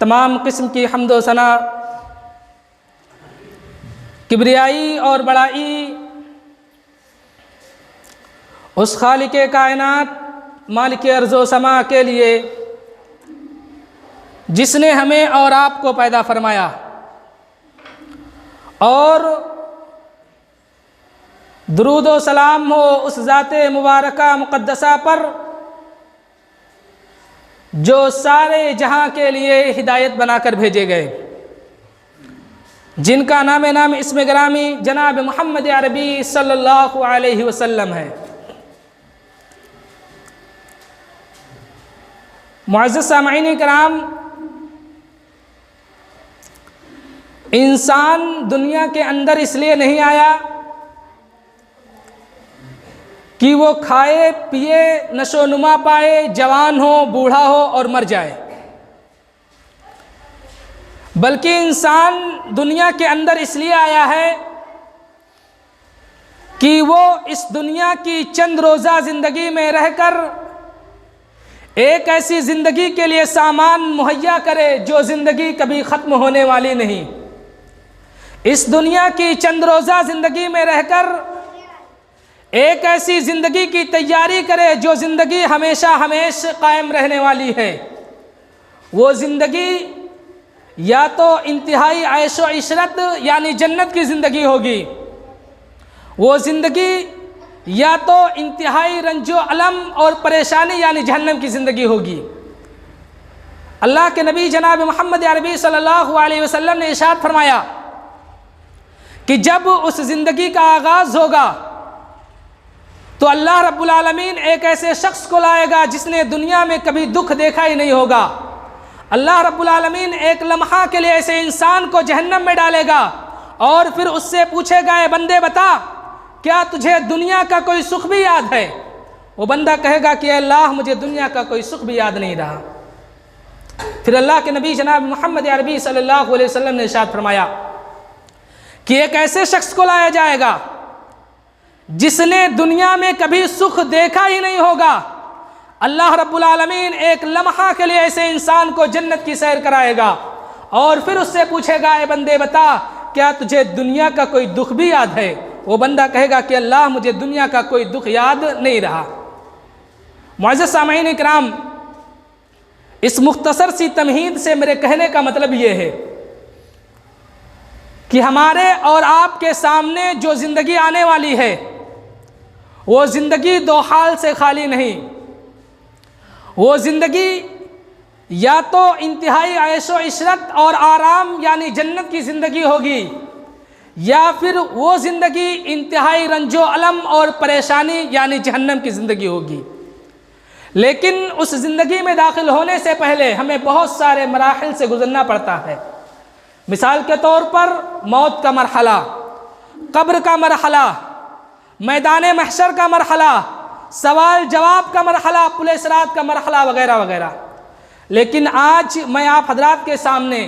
तमाम किस्म की हम्दो सना, किब्रियाई और बड़ाई उस खालिके कायनात मालिक अर्ज़ो समा के लिए जिसने हमें और आपको पैदा फरमाया, और दुरूद व सलाम हो उस ज़ाते मुबारका मुक़द्दसा पर जो सारे जहां के लिए हिदायत बनाकर भेजे गए, जिनका नाम इस्म गिरामी जनाब मोहम्मद अरबी सल्लल्लाहु अलैहि वसल्लम है। मुअज़्ज़ज़ सामईन किराम, इंसान दुनिया के अंदर इसलिए नहीं आया कि वो खाए पिए नशो नुमा पाए, जवान हो बूढ़ा हो और मर जाए, बल्कि इंसान दुनिया के अंदर इसलिए आया है कि वो इस दुनिया की चंद रोज़ा ज़िंदगी में रहकर एक ऐसी ज़िंदगी के लिए सामान मुहैया करे जो ज़िंदगी कभी ख़त्म होने वाली नहीं। इस दुनिया की चंद रोज़ा ज़िंदगी में रहकर एक ऐसी ज़िंदगी की तैयारी करे जो ज़िंदगी हमेशा हमेशा कायम रहने वाली है। वो ज़िंदगी या तो इंतहाई ऐशो इशरत यानी जन्नत की ज़िंदगी होगी, वो ज़िंदगी या तो इंतहाई रंजो अलम और परेशानी यानी जहन्नम की ज़िंदगी होगी। अल्लाह के नबी जनाब मोहम्मद अरबी सल्लल्लाहु अलैहि वसल्लम ने इरशाद फरमाया कि जब उस ज़िंदगी का आगाज़ होगा तो अल्लाह रब्बुल आलमीन एक ऐसे शख्स को लाएगा जिसने दुनिया में कभी दुख देखा ही नहीं होगा। अल्लाह रब्बुल आलमीन एक लम्हा के लिए ऐसे इंसान को जहन्नम में डालेगा और फिर उससे पूछेगा, ए बंदे बता, क्या तुझे दुनिया का कोई सुख भी याद है? वो बंदा कहेगा कि अल्लाह मुझे दुनिया का कोई सुख भी याद नहीं रहा। फिर अल्लाह के नबी जनाब मोहम्मद अरबी सल्लल्लाहु अलैहि वसल्लम ने इरशाद फरमाया कि एक ऐसे शख्स को लाया जाएगा जिसने दुनिया में कभी सुख देखा ही नहीं होगा। अल्लाह रब्बुल आलमीन एक लम्हा के लिए ऐसे इंसान को जन्नत की सैर कराएगा और फिर उससे पूछेगा, ए बंदे बता, क्या तुझे दुनिया का कोई दुख भी याद है? वो बंदा कहेगा कि अल्लाह मुझे दुनिया का कोई दुख याद नहीं रहा। मुअज़्ज़ज़ सामईन इकराम, इस मुख्तसर सी तमहीद से मेरे कहने का मतलब ये है कि हमारे और आपके सामने जो ज़िंदगी आने वाली है वो ज़िंदगी दो हाल से खाली नहीं। वो ज़िंदगी या तो इंतहाई ऐशो इशरत और आराम यानी जन्नत की ज़िंदगी होगी, या फिर वो ज़िंदगी इंतहाई रंजो अलम और परेशानी यानी जहन्नम की ज़िंदगी होगी। लेकिन उस ज़िंदगी में दाखिल होने से पहले हमें बहुत सारे मराहिल से गुज़रना पड़ता है। मिसाल के तौर पर मौत का मरहला, कब्र का मरहला, मैदान महशर का मरहला, सवाल जवाब का मरहला, पुल सिरात का मरहला वगैरह वगैरह। लेकिन आज मैं आप हजरात के सामने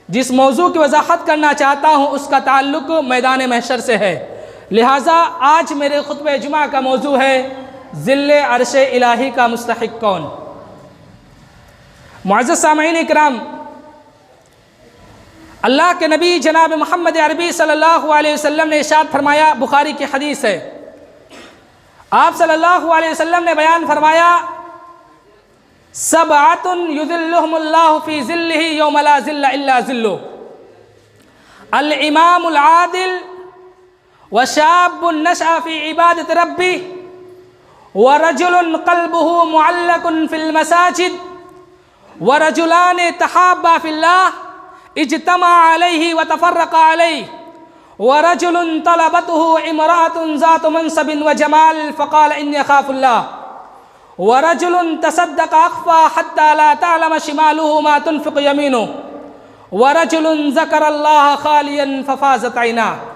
जिस मौजू की वजाहत करना चाहता हूँ उसका ताल्लुक़ मैदान महशर से है। लिहाजा आज मेरे खुतबे जुमा का मौजू है ज़िल्ले अर्शे इलाही का मुस्तहिक़ कौन। मुअज़्ज़ज़ सामईन इकराम, अल्लाह के नबी जनाब मोहम्मद अरबी सल्लल्लाहु अलैहि वसल्लम ने इरशाद फरमाया, बुखारी की हदीस है, आप सल्लल्लाहु अलैहि वसल्लम ने बयान फरमाया, सबअतुन युज़िल्लुहुमुल्लाहु फ़ी ज़िल्लिही यौम ला ज़िल्ला इल्ला ज़िल्लुहु, अल इमामुल आदिल व शाबुन नशअ फ़ी इबादत रब्बी व रजुलुन क़ल्बुहु मुअल्लक़ुन फ़िल मसाजिद व रजुलान तहाब्बा फ़िल्लाह इज्तमा अलैहि व तफ़र्रक़ा अलैहि व रजुलुन तलबतहु इमराअतुन ज़ातु मनसबिन व जमाल फ़क़ाल इन्नी अख़ाफ़ुल्लाह व रजुलुन तसद्दक़ अख़फ़ा हत्ता ला तअलम शिमालुहु मा तुनफ़िक़ु यमीनुहु व रजुलुन ज़करल्लाह ख़ालियन फ़फ़ाज़त ऐनाहु।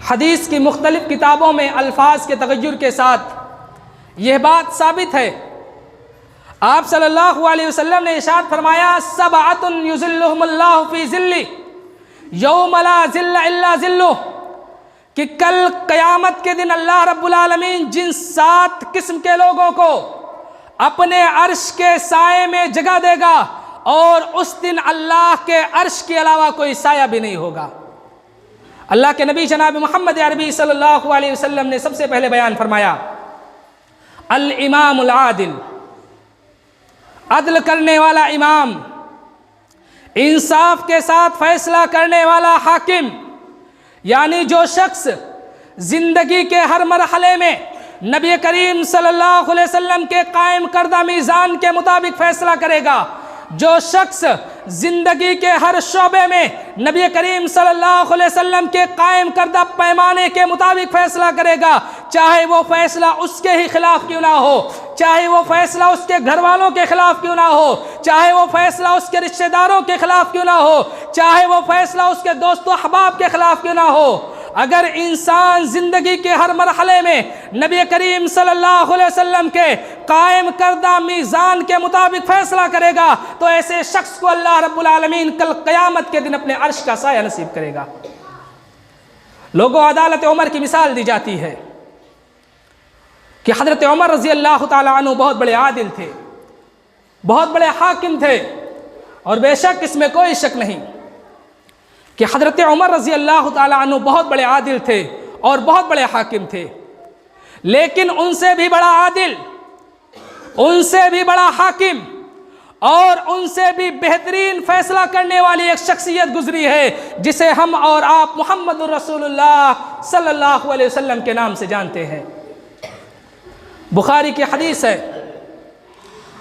हदीस की मुख्तलिफ़ किताबों में अल्फाज के तग़य्युर के साथ यह बात साबित है। आप सल्लल्लाहु अलैहि वसल्लम ने इरशाद फरमाया, सबअतुन युज़िल्लुहुमुल्लाहु फ़ी ज़िल्ली यौम ला ज़िल्ला इल्ला ज़िल्लुहु, कि कल क़यामत के दिन अल्लाह रब्बुल आलमीन जिन 7 किस्म के लोगों को अपने अर्श के साए में जगह देगा और उस दिन अल्लाह के अर्श के अलावा कोई साया भी नहीं होगा। अल्लाह के नबी जनाब मोहम्मद अरबी सल्लल्लाहु अलैहि वसल्लम ने सबसे पहले बयान फरमाया, अल इमामुल आदिल, अदल करने वाला इमाम, इंसाफ के साथ फैसला करने वाला हाकिम, यानी जो शख्स जिंदगी के हर मरहले में नबी करीम सल्लल्लाहु अलैहि वसल्लम के कायम करदा मीज़ान के मुताबिक फैसला करेगा, जो शख्स जिंदगी के हर शोबे में नबी करीम सल्लल्लाहु अलैहि वसल्लम के कायम करदा पैमाने के मुताबिक फैसला करेगा, चाहे वो फैसला उसके ही खिलाफ क्यों ना हो, चाहे वो फैसला उसके घर वालों के खिलाफ क्यों ना हो, चाहे वो फैसला उसके रिश्तेदारों के खिलाफ क्यों ना हो, चाहे वो फैसला उसके दोस्तों अहबाब के खिलाफ क्यों ना हो, अगर इंसान जिंदगी के हर मरहले में नबी करीम सल्लल्लाहु अलैहि वसल्लम के कायम करदा मीज़ान के मुताबिक फैसला करेगा तो ऐसे शख्स को अल्लाह रब्बुल आलमीन कल क़यामत के दिन अपने अर्श का साया नसीब करेगा। लोगों, अदालत उमर की मिसाल दी जाती है कि हज़रत उमर रज़ी अल्लाह ताला अन्हु बहुत बड़े आदिल थे, बहुत बड़े हाकिम थे, और बेशक इसमें कोई शक नहीं कि हज़रत उमर रज़ी अल्लाह ताला अन्हु बहुत बड़े आदिल थे और बहुत बड़े हाकिम थे। लेकिन उनसे भी बड़ा आदिल, उनसे भी बड़ा हाकिम और उनसे भी बेहतरीन फैसला करने वाली एक शख्सियत गुजरी है जिसे हम और आप मुहम्मदुर रसूलुल्लाह सल्लल्लाहु अलैहि वसल्लम के नाम से जानते हैं। बुखारी की हदीस है,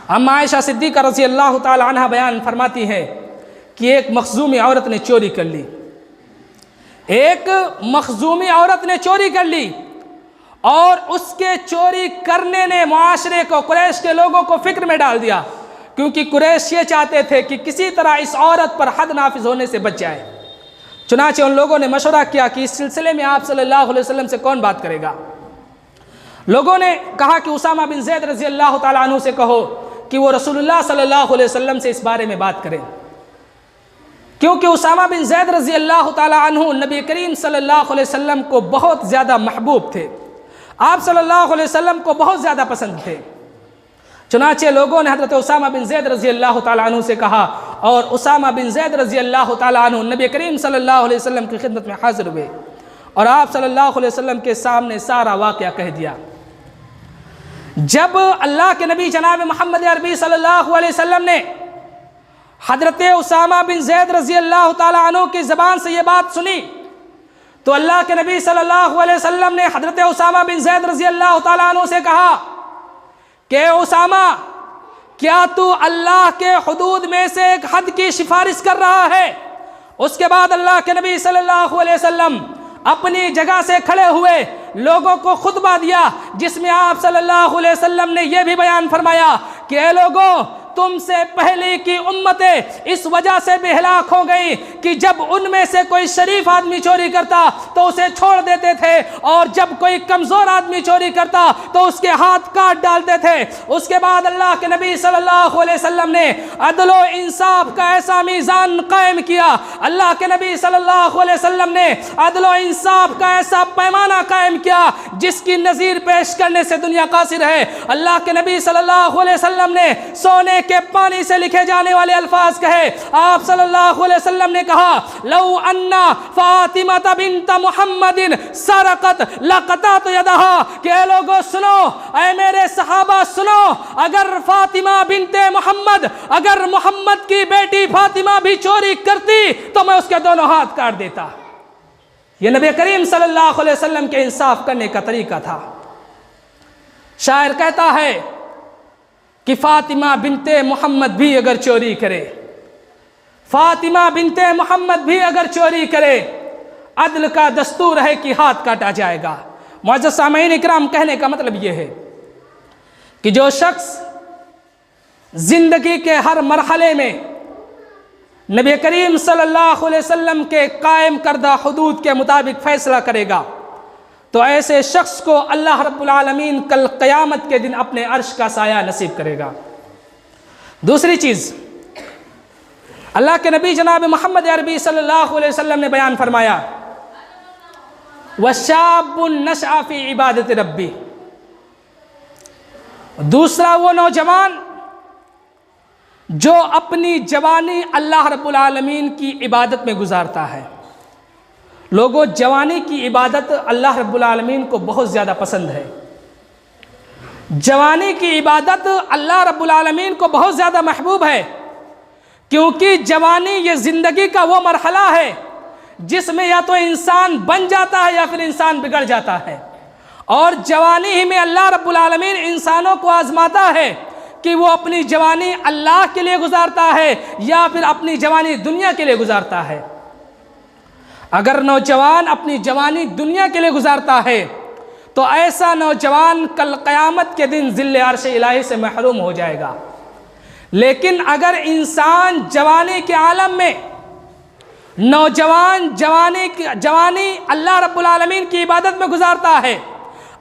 अम्मा आयशा सिद्दीक़ा रज़ी अल्लाह ताला अन्हा बयान फरमाती है कि एक मखजूमी औरत ने चोरी कर ली, एक मखजूमी औरत ने चोरी कर ली और उसके चोरी करने ने मुआशरे को, कुरैश के लोगों को फिक्र में डाल दिया, क्योंकि कुरैश ये चाहते थे कि किसी तरह इस औरत पर हद नाफिज होने से बच जाए। चुनांचे उन लोगों ने मशवरा किया कि इस सिलसिले में आप सल्लल्लाहु अलैहि वसल्लम से कौन बात करेगा। लोगों ने कहा कि उसामा बिन ज़ैद रज़ी अल्लाह ताला अन्हु से कहो कि वो रसूलुल्लाह सल्लल्लाहु अलैहि वसल्लम से इस बारे में बात करें, क्योंकि उसामा बिन ज़ैद रज़ी अल्लाह ताला अन्हु नबी करीम सल्लल्लाहु अलैहि वसल्लम को बहुत ज़्यादा महबूब थे, आप सल्लल्लाहु अलैहि वसल्लम को बहुत ज़्यादा पसंद थे। चुनांचे लोगों ने हज़रत उसामा बिन ज़ैद रज़ी अल्लाह ताला अन्हु से कहा और उसामा बिन ज़ैद रज़ी अल्लाह ताला अन्हु नबी करीम सल्लल्लाहु अलैहि वसल्लम की खिदमत में हाजिर हुए और आप सल्लल्लाहु अलैहि वसल्लम के सामने सारा वाक़या कह दिया। जब अल्लाह के नबी जनाब मोहम्मद अरबी सल्लल्लाहु अलैहि वसल्लम ने हज़रत उसामा बिन ज़ैद रज़ी अल्लाह ताला अन्हु की ज़बान से ये बात सुनी तो अल्लाह के नबी सल्लल्लाहु अलैहि वसल्लम ने हज़रत उसामा बिन ज़ैद रज़ी अल्लाह ताला अन्हु से कहा कि उसामा, क्या तू अल्लाह के हुदूद में से एक हद की सिफारिश कर रहा है। उसके बाद अल्लाह के नबी सल्लल्लाहु अलैहि वसल्लम अपनी जगह से खड़े हुए लोगों को खुतबा दिया, जिसमें आप सल्लल्लाहु अलैहि वसल्लम ने यह भी बयान फरमाया कि ए लोगों, तुमसे पहले की उम्मतें इस वजह से बेहलाक हो गई कि जब उनमें से कोई शरीफ आदमी चोरी करता तो उसे छोड़ देते थे और जब कोई कमज़ोर आदमी चोरी करता तो उसके हाथ काट डालते थे। उसके बाद अल्लाह के नबी सल्लल्लाहु अलैहि वसल्लम ने अदल व इंसाफ का ऐसा मीज़ान कायम किया, अल्लाह के नबी सल्लल्लाहु अलैहि वसल्लम ने अदल व इंसाफ का ऐसा पैमाना कायम किया जिसकी नज़ीर पेश करने से दुनिया कासिर है। अल्लाह के नबी सल्लल्लाहु अलैहि वसल्लम ने सोने के पानी से लिखे जाने वाले अल्फाज कहे। आप सल्लल्लाहु अलैहि वसल्लम ने कहा, लौ अन्ना फातिमा बिन्त मुहम्मदिन सरकत लक़तअत यदहा, के लोगों सुनो, ऐ मेरे सहाबा सुनो, अगर फातिमा बिन्ते मोहम्मद, अगर मोहम्मद की बेटी फातिमा भी चोरी करती तो मैं उसके दोनों हाथ काट देता। यह नबी करीम सल्लल्लाहु अलैहि वसल्लम के इंसाफ करने का तरीका था। शायर कहता है कि फातिमा बिनते मोहम्मद भी अगर चोरी करे, फातिमा बिनते मोहम्मद भी अगर चोरी करे, अदल का दस्तूर है कि हाथ काटा जाएगा। मुअज़्ज़ज़ सामीन इकराम, कहने का मतलब यह है कि जो शख्स जिंदगी के हर मरहले में नबी करीम सल्लल्लाहु अलैहि वसल्लम के कायम करदा हुदूद के मुताबिक फैसला करेगा तो ऐसे शख्स को अल्लाह रब्बुल आलमीन कल क़यामत के दिन अपने अर्श का साया नसीब करेगा। दूसरी चीज़, अल्लाह के नबी जनाब मोहम्मद अरबी सल्लल्लाहु अलैहि वसल्लम ने बयान फरमाया, वशाबुन नशअ फी इबादत रब्बी, दूसरा वो नौजवान जो अपनी जवानी अल्लाह रब्बुल आलमीन की इबादत में गुजारता है। लोगों, जवानी की इबादत अल्लाह रब्बुल आलमीन को बहुत ज़्यादा पसंद है। जवानी की इबादत अल्लाह रब्बुल आलमीन को बहुत ज़्यादा महबूब है, क्योंकि जवानी ये ज़िंदगी का वो मरहला है जिसमें या तो इंसान बन जाता है या फिर इंसान बिगड़ जाता है। और जवानी ही में अल्लाह रब्बुल आलमीन इंसानों को आजमाता है कि वो अपनी जवानी अल्लाह के लिए गुजारता है या फिर अपनी जवानी दुनिया के लिए गुजारता है। अगर नौजवान अपनी जवानी दुनिया के लिए गुजारता है तो ऐसा नौजवान कल क़यामत के दिन ज़िल्ले अर्श इलाही से महरूम हो जाएगा। लेकिन अगर इंसान जवानी के आलम में नौजवान जवानी अल्लाह रब्बुल आलमीन की इबादत में गुजारता है,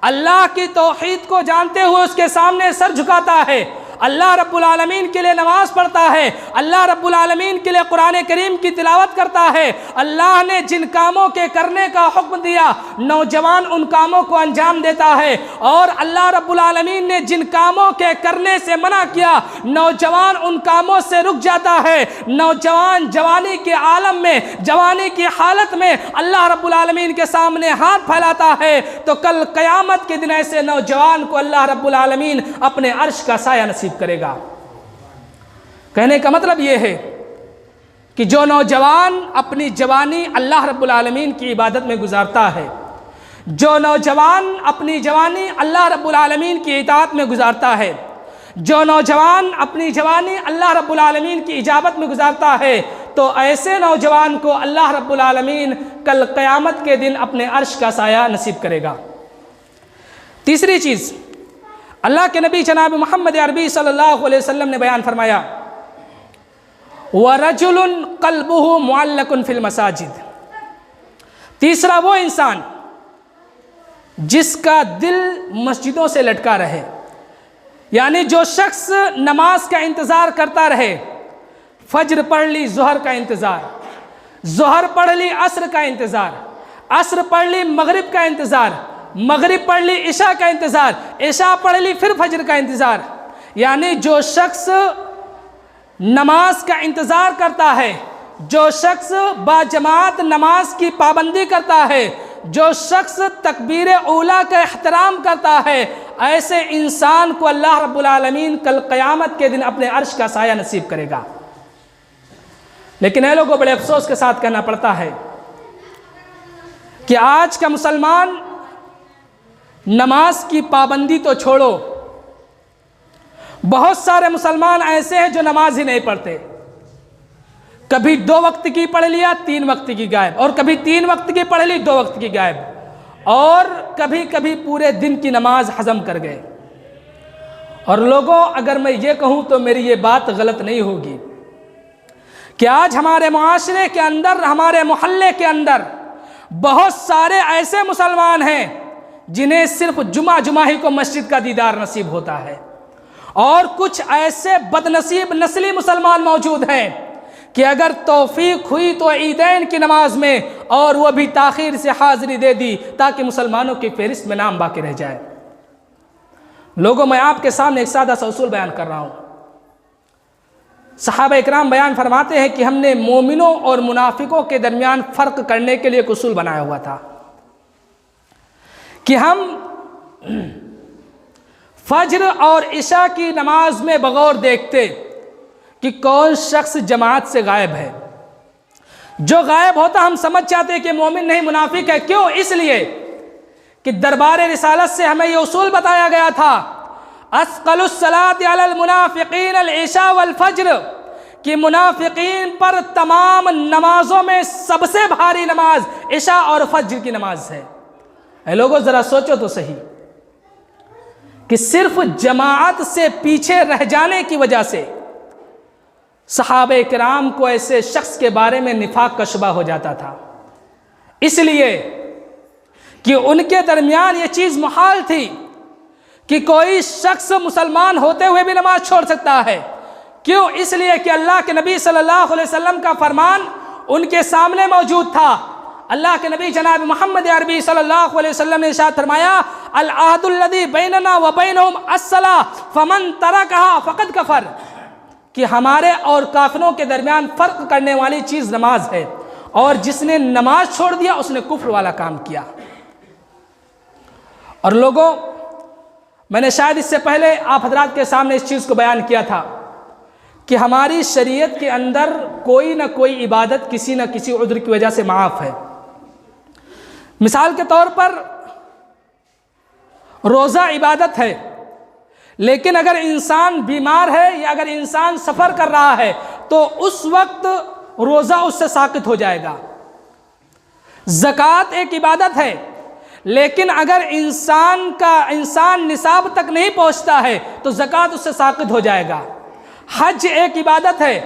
अल्लाह की तौहीद को जानते हुए उसके सामने सर झुकाता है, अल्लाह रब्बुल आलमीन के लिए नमाज पढ़ता है, अल्लाह रब्बुल आलमीन के लिए कुरान करीम की तिलावत करता है, अल्लाह ने जिन कामों के करने का हुक्म दिया नौजवान उन कामों को अंजाम देता है, और अल्लाह रब्बुल आलमीन ने जिन कामों के करने से मना किया नौजवान उन कामों से रुक जाता है। नौजवान जवानी के आलम में, जवानी की हालत में अल्लाह रब्बुल आलमीन के सामने हाथ फैलाता है, तो कल क़यामत के दिन ऐसे नौजवान को अल्लाह रब्बुल आलमीन अपने अर्श का साया नसीब करेगा। कहने का मतलब यह है कि जो नौजवान अपनी जवानी अल्लाह रब्बुल आलमीन की इबादत में गुजारता है, जो नौजवान अपनी जवानी अल्लाह रब्बुल आलमीन की इताअत में गुजारता है, जो नौजवान अपनी जवानी अल्लाह रब्बुल आलमीन की इजाबत में गुजारता है, तो ऐसे नौजवान को अल्लाह रब्बुल आलमीन कल क़यामत के दिन अपने अर्श का साया नसीब करेगा। तीसरी चीज़ अल्लाह के नबी जनाब मोहम्मद अरबी सल्लल्लाहु अलैहि वसल्लम ने बयान फरमाया, वरजुलुन क़ल्बुहु मुअल्लकुन फिल मसाजिद। तीसरा वो इंसान जिसका दिल मस्जिदों से लटका रहे, यानी जो शख्स नमाज का इंतज़ार करता रहे, फज्र पढ़ ली ज़ोहर का इंतज़ार, ज़ोहर पढ़ ली असर का इंतज़ार, असर पढ़ ली मगरिब का इंतज़ार, मगरिब पढ़ ली इशा का इंतज़ार, इशा पढ़ ली फिर फजर का इंतज़ार। यानी जो शख्स नमाज का इंतज़ार करता है, जो शख्स बाजमात नमाज की पाबंदी करता है, जो शख्स तकबीर ऊला का एहतराम करता है, ऐसे इंसान को अल्लाह रब्बुल आलमीन कल क़यामत के दिन अपने अर्श का साया नसीब करेगा। लेकिन ऐ लोगों, बड़े अफसोस के साथ कहना पड़ता है कि आज का मुसलमान नमाज की पाबंदी तो छोड़ो, बहुत सारे मुसलमान ऐसे हैं जो नमाज ही नहीं पढ़ते। कभी 2 वक्त की पढ़ लिया 3 वक्त की गायब, और कभी 3 वक्त की पढ़ ली 2 वक्त की गायब, और कभी कभी पूरे दिन की नमाज हजम कर गए। और लोगों, अगर मैं ये कहूँ तो मेरी ये बात गलत नहीं होगी कि आज हमारे मुआशरे के अंदर, हमारे मोहल्ले के अंदर बहुत सारे ऐसे मुसलमान हैं जिन्हें सिर्फ जुमा ही को मस्जिद का दीदार नसीब होता है, और कुछ ऐसे बदनसीब नस्ली मुसलमान मौजूद हैं कि अगर तौफीक हुई तो ईदैन की नमाज में, और वह भी ताखीर से हाजिरी दे दी ताकि मुसलमानों की फहरिस्त में नाम बाकी रह जाए। लोगों, मैं आपके सामने एक सादा सा उसूल बयान कर रहा हूँ। सहाबा इकराम बयान फरमाते हैं कि हमने मोमिनों और मुनाफिकों के दरमियान फ़र्क करने के लिए एक उसूल बनाया हुआ था कि हम फज्र और इशा की नमाज में बगौर देखते कि कौन शख्स जमात से गायब है। जो गायब होता हम समझ जाते कि मोमिन नहीं मुनाफिक है। क्यों? इसलिए कि दरबार रिसालत से हमें यह उसूल बताया गया था, अस्क़लुस सलाति अलल मुनाफिकीन अल इशा वल फज्र, कि मुनाफिकीन पर तमाम नमाजों में सबसे भारी नमाज इशा और फज्र की नमाज है। ऐ लोगों, ज़रा सोचो तो सही कि सिर्फ जमाअत से पीछे रह जाने की वजह से सहाबे किराम को ऐसे शख्स के बारे में निफाक का शुबा हो जाता था, इसलिए कि उनके दरमियान ये चीज़ मुहाल थी कि कोई शख्स मुसलमान होते हुए भी नमाज छोड़ सकता है। क्यों? इसलिए कि अल्लाह के नबी सल्लल्लाहु अलैहि वसल्लम का फरमान उनके सामने मौजूद था। अल्लाह के नबी जनाब मोहम्मद अरबी सल्लल्लाहु अलैहि वसल्लम ने इरशाद फरमाया, अल अहदुल्लज़ी बैनना व बैनहुम अस्सलाह फमन तरकहा फ़क़द कफ़र। कि हमारे और काफिरों के दरमियान फ़र्क करने वाली चीज़ नमाज है, और जिसने नमाज छोड़ दिया उसने कुफ्र वाला काम किया। और लोगों, मैंने शायद इससे पहले आप हजरात के सामने इस चीज़ को बयान किया था कि हमारी शरीयत के अंदर कोई ना कोई इबादत किसी न किसी उद्र की वजह से माफ़ है। मिसाल के तौर पर रोज़ा इबादत है, लेकिन अगर इंसान बीमार है या अगर इंसान सफ़र कर रहा है तो उस वक्त रोज़ा उससे साक़ित हो जाएगा। ज़कात एक इबादत है, लेकिन अगर इंसान निसाब तक नहीं पहुंचता है तो ज़कात उससे साक़ित हो जाएगा। हज एक इबादत है,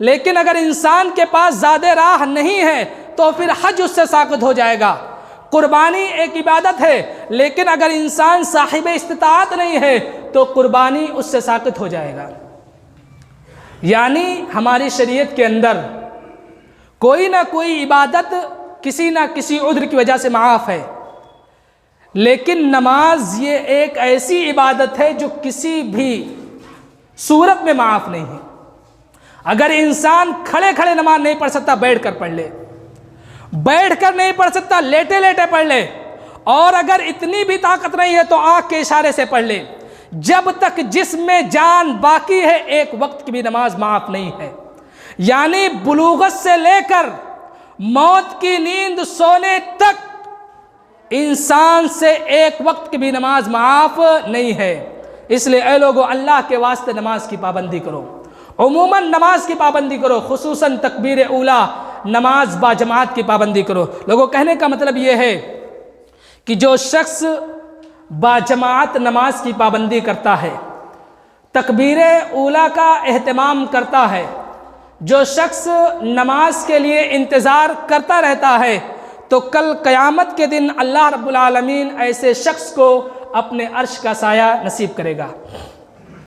लेकिन अगर इंसान के पास ज़्यादा राह नहीं है तो फिर हज उससे साक़ित हो जाएगा। कुर्बानी एक इबादत है, लेकिन अगर इंसान साहिब इस्तिताअत नहीं है तो कुर्बानी उससे साक़ित हो जाएगा। यानी हमारी शरीयत के अंदर कोई ना कोई इबादत किसी ना किसी उद्र की वजह से माफ़ है, लेकिन नमाज ये एक ऐसी इबादत है जो किसी भी सूरत में माफ़ नहीं है। अगर इंसान खड़े खड़े नमाज नहीं पढ़ सकता, बैठ कर पढ़ ले, बैठ कर नहीं पढ़ सकता, लेटे लेटे पढ़ ले, और अगर इतनी भी ताकत नहीं है तो आंख के इशारे से पढ़ ले। जब तक जिसमें जान बाकी है एक वक्त की भी नमाज माफ़ नहीं है। यानी बुलूगत से लेकर मौत की नींद सोने तक इंसान से एक वक्त की भी नमाज माफ़ नहीं है। इसलिए ऐ लोगों, अल्लाह के वास्ते नमाज की पाबंदी करो, उमूमन नमाज की पाबंदी करो, खुसूसन तकबीर ऊला नमाज बाजमात की पाबंदी करो। लोगों, कहने का मतलब ये है कि जो शख्स बाजमात नमाज की पाबंदी करता है, तकबीर ऊला का एहतमाम करता है, जो शख्स नमाज के लिए इंतज़ार करता रहता है, तो कल क़यामत के दिन अल्लाह रब्बुल आलमीन ऐसे शख्स को अपने अर्श का साया नसीब करेगा।